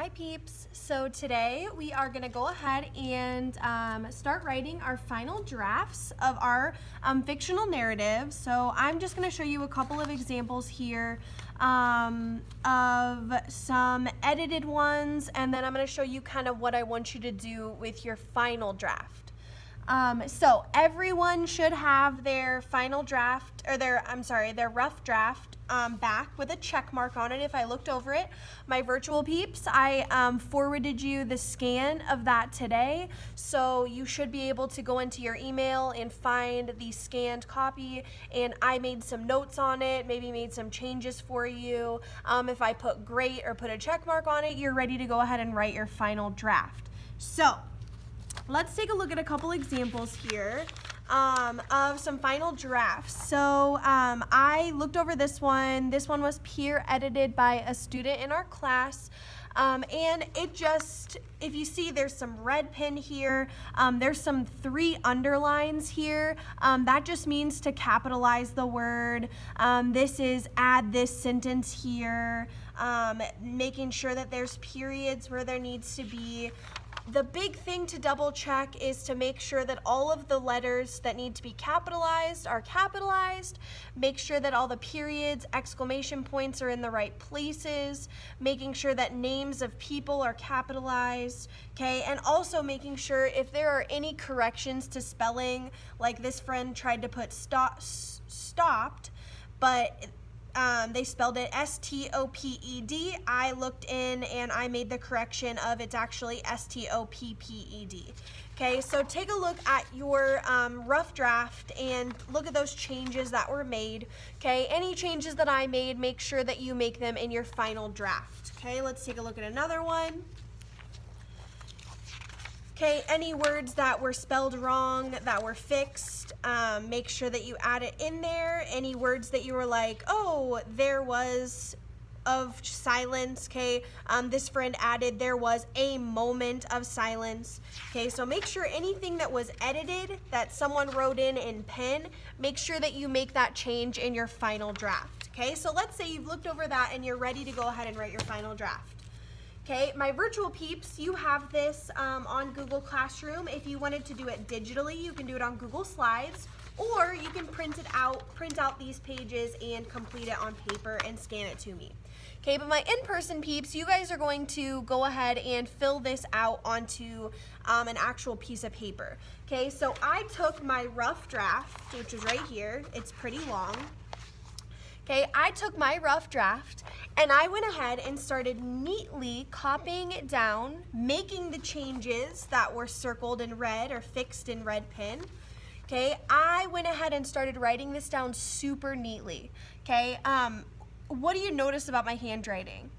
Hi peeps! So today we are going to go ahead and start writing our final drafts of our fictional narrative. So I'm just going to show you a couple of examples here of some edited ones, and then I'm going to show you kind of what I want you to do with your final draft. So everyone should have their final draft, or their rough draft back with a check mark on it if I looked over it. My virtual peeps, I forwarded you the scan of that today, so you should be able to go into your email and find the scanned copy, and I made some notes on it, maybe made some changes for you. If I put great or put a check mark on it, you're ready to go ahead and write your final draft. So let's take a look at a couple examples here of some final drafts. So I looked over this one. This one was peer edited by a student in our class. And it just, if you see, there's some red pen here. There's some 3 underlines here. That just means to capitalize the word. This is add this sentence here. Making sure that there's periods where there needs to be. The big thing to double check is to make sure that all of the letters that need to be capitalized are capitalized. Make sure that all the periods, exclamation points are in the right places. Making sure that names of people are capitalized, okay? And also making sure if there are any corrections to spelling, like this friend tried to put stopped, but they spelled it S-T-O-P-E-D. I looked in and I made the correction of it's actually S-T-O-P-P-E-D. Okay, so take a look at your rough draft and look at those changes that were made. Okay, any changes that I made, make sure that you make them in your final draft. Okay, let's take a look at another one. Okay, any words that were spelled wrong, that were fixed, make sure that you add it in there. Any words that you were like, oh, there was of silence, okay, this friend added there was a moment of silence. Okay, so make sure anything that was edited that someone wrote in pen, make sure that you make that change in your final draft. Okay, so let's say you've looked over that and you're ready to go ahead and write your final draft. Okay, my virtual peeps, you have this on Google Classroom. If you wanted to do it digitally, you can do it on Google Slides, or you can print out these pages and complete it on paper and scan it to me. Okay, but my in-person peeps, you guys are going to go ahead and fill this out onto an actual piece of paper. Okay, so I took my rough draft, which is right here. It's pretty long. Okay, I took my rough draft and I went ahead and started neatly copying it down, making the changes that were circled in red or fixed in red pen. Okay, I went ahead and started writing this down super neatly. Okay, what do you notice about my handwriting?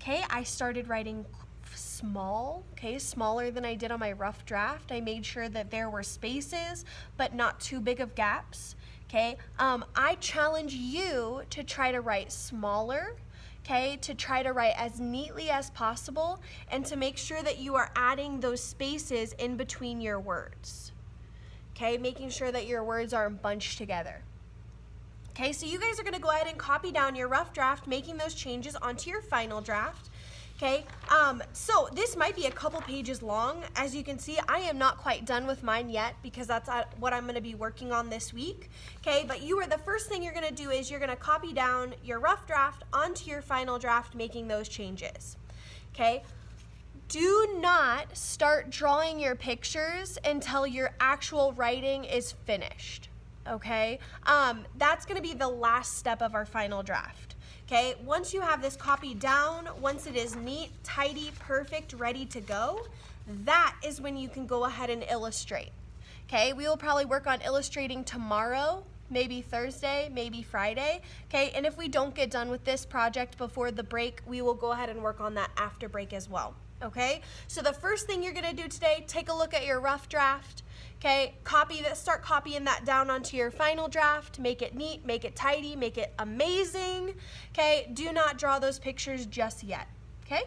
Okay, I started writing small, okay, smaller than I did on my rough draft. I made sure that there were spaces, but not too big of gaps. Okay, I challenge you to try to write smaller, okay, to try to write as neatly as possible and to make sure that you are adding those spaces in between your words. Okay, making sure that your words are bunched together. Okay, so you guys are going to go ahead and copy down your rough draft, making those changes onto your final draft. Okay, so this might be a couple pages long. As you can see, I am not quite done with mine yet because that's what I'm going to be working on this week. Okay, but the first thing you're going to do is you're going to copy down your rough draft onto your final draft, making those changes. Okay, do not start drawing your pictures until your actual writing is finished. Okay, that's going to be the last step of our final draft. Okay, once you have this copied down, once it is neat, tidy, perfect, ready to go, that is when you can go ahead and illustrate. Okay, we will probably work on illustrating tomorrow, maybe Thursday, maybe Friday. Okay, and if we don't get done with this project before the break, we will go ahead and work on that after break as well. Okay, so the first thing you're gonna do today, take a look at your rough draft. Okay, start copying that down onto your final draft. Make it neat, make it tidy, make it amazing. Okay, do not draw those pictures just yet. Okay.